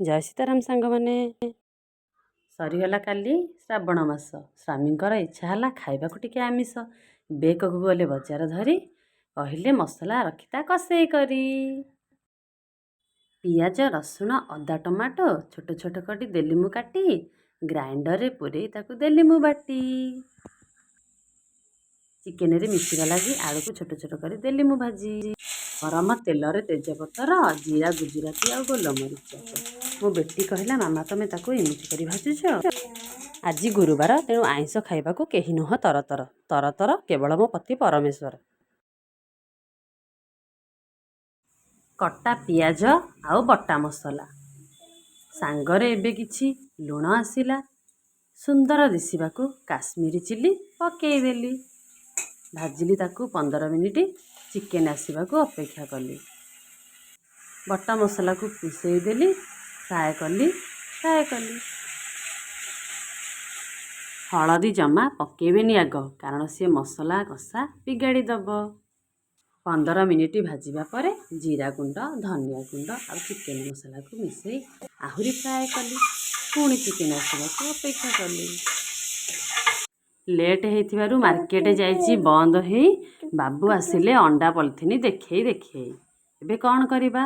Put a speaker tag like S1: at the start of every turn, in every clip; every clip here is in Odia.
S1: ଜୟ ସୀତାରାମ ସାଙ୍ଗମାନେ। ସରିଗଲା କାଲି ଶ୍ରାବଣ ମାସ। ସ୍ୱାମୀଙ୍କର ଇଚ୍ଛା ହେଲା ଖାଇବାକୁ ଟିକେ ଆମିଷ। ବେକକୁ ଗଲେ ବଜାର ଧରି, କହିଲେ ମସଲା ରଖିତା କଷେଇ କରି। ପିଆଜ, ରସୁଣ, ଅଦା, ଟମାଟୋ ଛୋଟ ଛୋଟ କରି ଦେଲି ମୁଁ କାଟି, ଗ୍ରାଇଣ୍ଡରରେ ପୁରେଇ ତାକୁ ଦେଲି ମୁଁ ବାଟି। ଚିକେନରେ ମିଶିବା ଲାଗି ଆଳୁକୁ ଛୋଟ ଛୋଟ କରି ଦେଲି ମୁଁ ଭାଜି। ଗରମ ତେଲରେ ତେଜପତ୍ର, ଜିରା, ଗୁଜୁରାତି ଆଉ ଗୋଲମରିଚ। ମୋ ବେଟି କହିଲା, ମାମା ତମେ ତାକୁ ଏମିତି କରି ଭାଜୁଛ? ଆଜି ଗୁରୁବାର, ତେଣୁ ଆଇଁଷ ଖାଇବାକୁ କେହି ନୁହଁ ତରତର କେବଳ ମୋ ପତି ପରମେଶ୍ୱର। କଟା ପିଆଜ ଆଉ ବଟା ମସଲା ସାଙ୍ଗରେ ଏବେ କିଛି ଲୁଣ ଆସିଲା। ସୁନ୍ଦର ଦିଶିବାକୁ କାଶ୍ମୀରୀ ଚିଲି ପକେଇଦେଲି। ଭାଜିଲି ତାକୁ 15 ମିନିଟ୍। ଚିକେନ ଆସିବାକୁ ଅପେକ୍ଷା କଲି। ବଟା ମସଲାକୁ ମିଶାଇ ଦେଲି, ଫ୍ରାଏ କଲି। ହଳଦୀ ଜମା ପକେଇବେନି ଆଗ, କାରଣ ସିଏ ମସଲା କଷା ବିଗାଡ଼ି ଦେବ। 15 ମିନିଟ୍ ଭାଜିବା ପରେ ଜିରା ଗୁଣ୍ଡ, ଧନିଆ ଗୁଣ୍ଡ ଆଉ ଚିକେନ ମସଲାକୁ ମିଶାଇ ଆହୁରି ଫ୍ରାଏ କଲି। ପୁଣି ଚିକେନ ଆସିବାକୁ ଅପେକ୍ଷା କଲି। ଲେଟ୍ ହେଇଥିବାରୁ ମାର୍କେଟ ଯାଇଛି ବନ୍ଦ ହେଇ। ବାବୁ ଆସିଲେ ଅଣ୍ଡା ପଲିଥିନ ଦେଖେଇ। ଏବେ କ'ଣ କରିବା?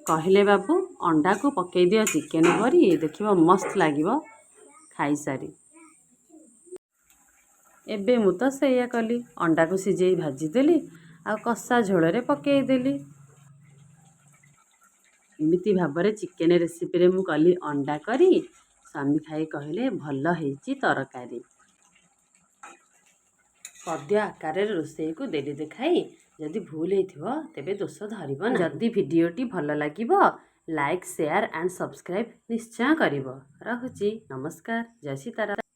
S1: କହିଲେ ବାବୁ, ଅଣ୍ଡାକୁ ପକେଇ ଦିଅ ଚିକେନ ପରି, ଦେଖିବ ମସ୍ତ ଲାଗିବ ଖାଇସାରି। ଏବେ ମୁଁ ତ ସେଇଆ କଲି। ଅଣ୍ଡାକୁ ସିଝେଇ ଭାଜିଦେଲି ଆଉ କଷା ଝୋଳରେ ପକେଇଦେଲି। ଏମିତି ଭାବରେ ଚିକେନ ରେସିପିରେ ମୁଁ କଲି ଅଣ୍ଡା କରି। ସ୍ୱାମୀ ଖାଇ କହିଲେ, ଭଲ ହେଇଛି ତରକାରୀ। ପଦ୍ୟ ଆକାରରେ ରୋଷେଇକୁ ଦେଲି ଦେଖାଇ। ଯଦି ଭୁଲ ହେଇଥିବ ତେବେ ଦୋଷ ଧରିବ ନାହିଁ। ଯଦି ଭିଡ଼ିଓଟି ଭଲ ଲାଗିବ, ଲାଇକ୍, ସେୟାର ଆଣ୍ଡ ସବସ୍କ୍ରାଇବ୍ ନିଶ୍ଚୟ କରିବ। ରହୁଛି, ନମସ୍କାର, ଜୟ ସୀତାରାମ।